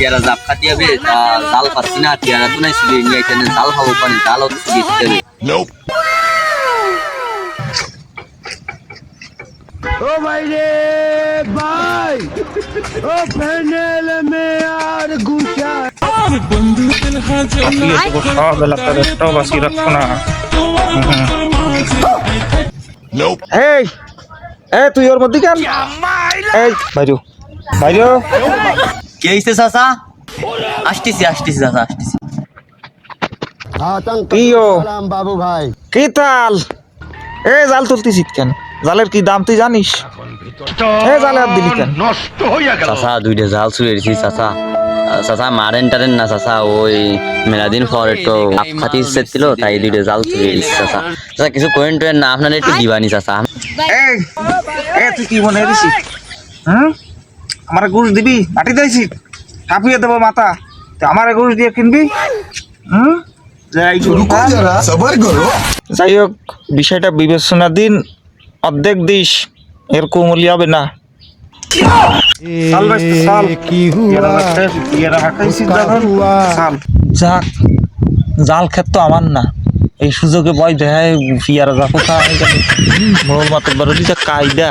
পেয়ারা জাপ খাতি হবে তা জাল পাচ্ছি না পেয়ারা তো নাই ছিল নিয়ে এখানে জাল খাবো পানি জাল হচ্ছে দিতে হবে ও ভাই রে ভাই ও প্যানেল মে আর গুছা বন্ধু দিল হাজার সব এলাকার একটাও বাকি রাখবো না। এই এই তুই ওর মধ্যে কেন এই বাইরো বাইরো কে হইছে চাচা আসতেছি চাচা আসতেছি কিও বাবু ভাই কি তাল এই জাল তুলতেছিস কেন জালের কি দাম তুই জানিস এই জালে হাত দিলি কেন চাচা দুইটা জাল ছুঁড়ে দিছি চাচা মারেন টারেন না চাচা ওই মেলাদিন পর একটু খাতি ইচ্ছে ছিল তাই দুইটা জাল ছুঁড়ে দিচ্ছি চাচা কিছু করেন টোয়েন না আপনার একটু দিবানি চাচা এই এই তুই কি মনে করিস আমার ঘুষ দিবি মাটি দিয়েছি কাঁপিয়ে দেবো মাথা তো আমার ঘুষ দিয়ে কিনবি যাই হোক বিষয়টা বিবেচনাধীন অর্ধেক দিস এর কোমলি হবে না যাক জাল ক্ষেত তো আমার না এই সুযোগে বয় দেখায় ফিয়ারা যা কোথায় মোর মাত্র বড় কায়দা